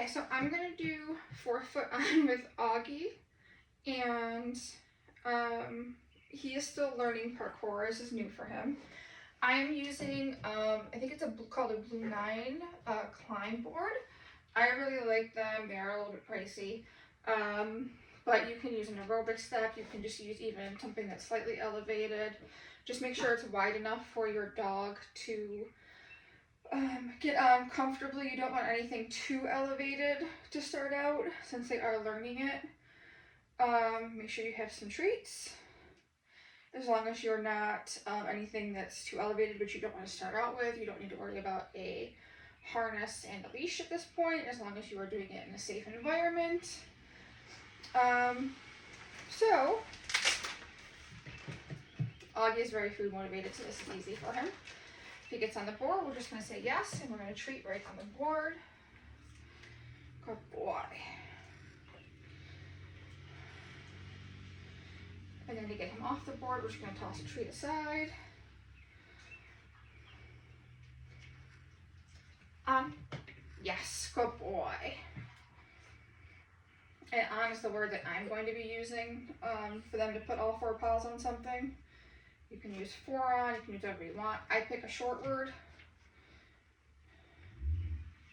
Okay, so I'm gonna do 4-foot on with Augie, and he is still learning parkour. This is new for him. I am using, I think it's called a Blue 9 climb board. I really like them. They are a little bit pricey, but you can use an aerobic step. You can just use even something that's slightly elevated. Just make sure it's wide enough for your dog to get on comfortably. You don't want anything too elevated to start out since they are learning it. Make sure you have some treats. As long as you're not anything that's too elevated, which you don't want to start out with. You don't need to worry about a harness and a leash at this point, as long as you are doing it in a safe environment. So, Augie is very food motivated, so this is easy for him. If he gets on the board, we're just going to say yes, and we're going to treat right on the board. Good boy. And then to get him off the board, we're just going to toss a treat aside. Yes, good boy. And on is the word that I'm going to be using for them to put all 4 paws on something. You can use 4 on, you can use whatever you want. I pick a short word.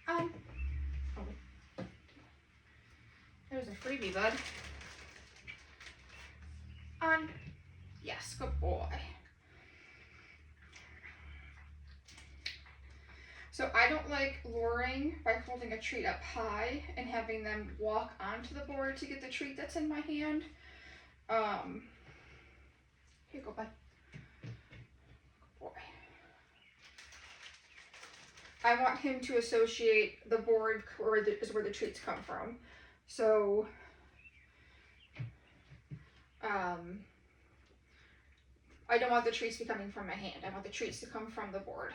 Oh. There's a freebie, bud. Yes, good boy. So I don't like luring by holding a treat up high and having them walk onto the board to get the treat that's in my hand. Here you go, bud. Good boy. I want him to associate the board is where the treats come from. So I don't want the treats to be coming from my hand. I want the treats to come from the board.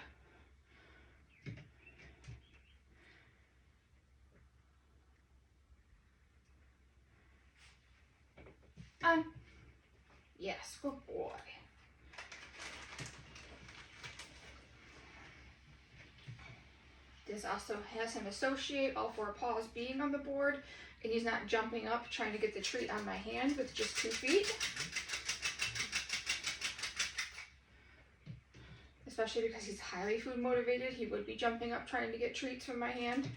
Yes, good boy. This also has him associate all 4 paws being on the board, and he's not jumping up trying to get the treat on my hand with just 2 feet. Especially because he's highly food motivated, he would be jumping up trying to get treats from my hand.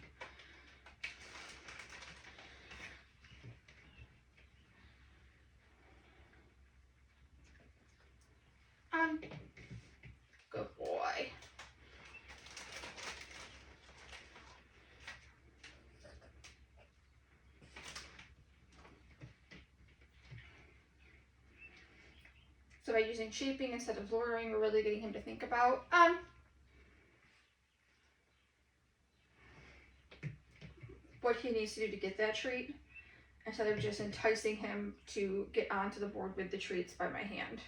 Good boy. So by using shaping instead of luring, we're really getting him to think about what he needs to do to get that treat, instead of just enticing him to get onto the board with the treats by my hand.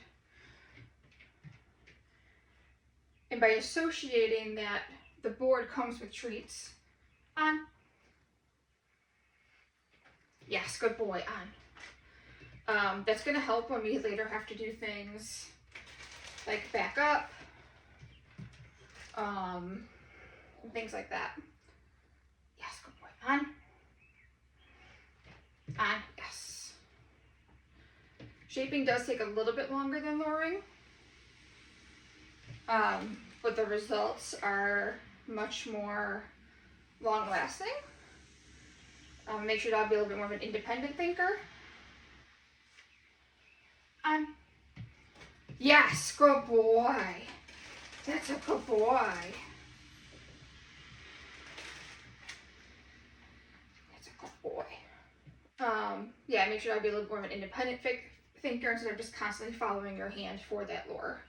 And by associating that the board comes with treats, yes, good boy, that's going to help when we later have to do things like back up, things like that. Yes, good boy, yes. Shaping does take a little bit longer than luring, but the results are much more long-lasting. Makes your dog be a little bit more of an independent thinker. Yes, good boy. That's a good boy. That's a good boy. Yeah, make sure I'll be a little more of an independent thinker instead of just constantly following your hand for that lure.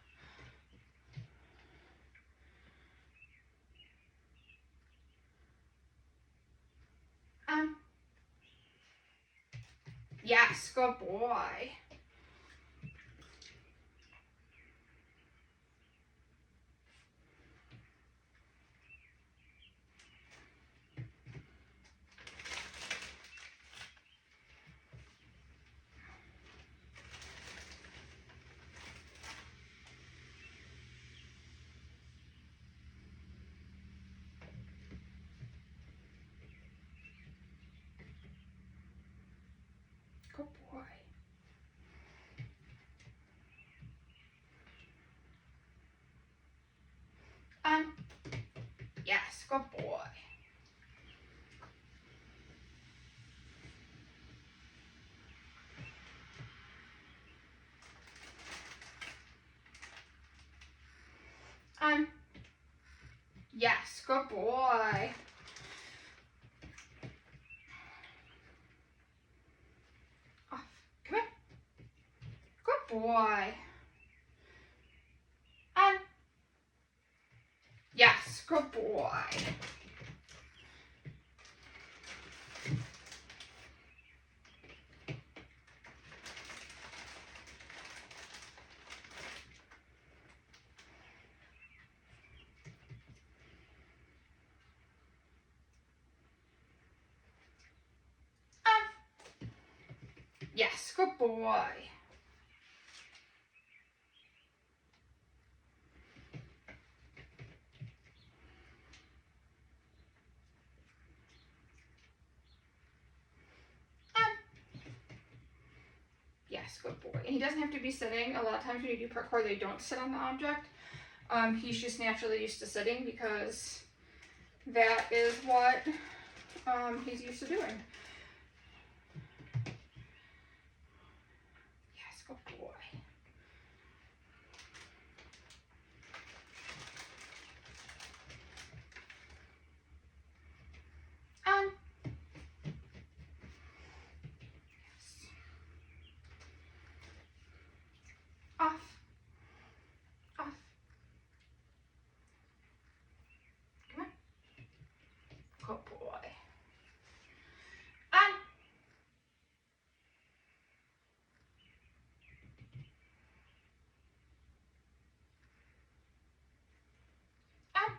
Yes, good boy. Yes, good boy. Yes, good boy. Off. Come here. Good boy. Yes, good boy. Yes, good boy. Yes, good boy. And he doesn't have to be sitting. A lot of times when you do parkour, they don't sit on the object. He's just naturally used to sitting because that is what he's used to doing. Yes, good boy. Yes. Off. Off. Come on. Good boy. On. On.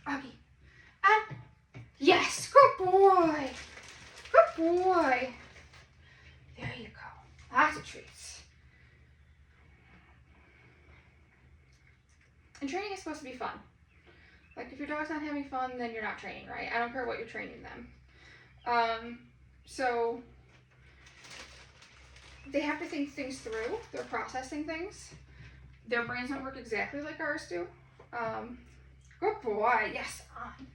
Augie. On. Yes, good boy. Good boy. There you go. Lots of treats. And training is supposed to be fun. Like if your dog's not having fun, then you're not training, right? I don't care what you're training them. So they have to think things through. They're processing things. Their brains don't work exactly like ours do. Good boy. Yes, on.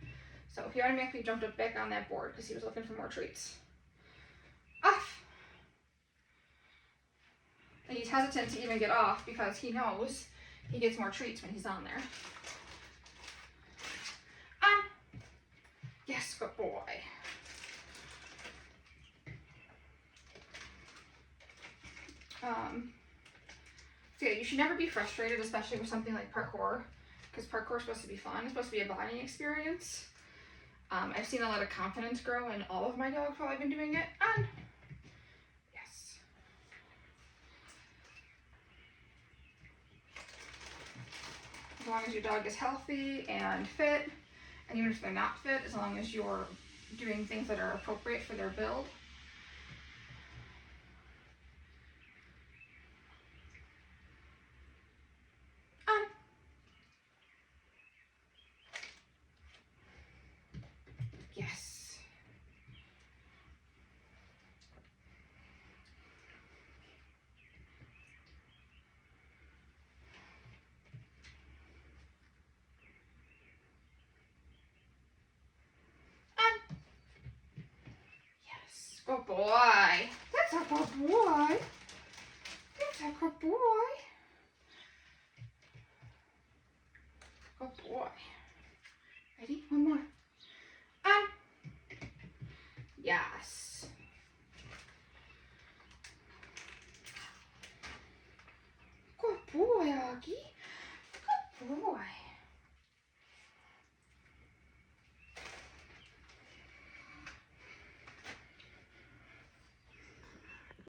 So he automatically jumped up back on that board because he was looking for more treats. Off. And he's hesitant to even get off because he knows he gets more treats when he's on there. On. Yes, good boy. So yeah, you should never be frustrated, especially with something like parkour, because parkour is supposed to be fun. It's supposed to be a bonding experience. I've seen a lot of confidence grow in all of my dogs while I've been doing it. On. Yes. As long as your dog is healthy and fit, and even if they're not fit, as long as you're doing things that are appropriate for their build. Yes. Yes. Good boy. That's a good boy. That's a good boy. Good boy. Ready? One more. Yes. Good boy, Augie. Good boy.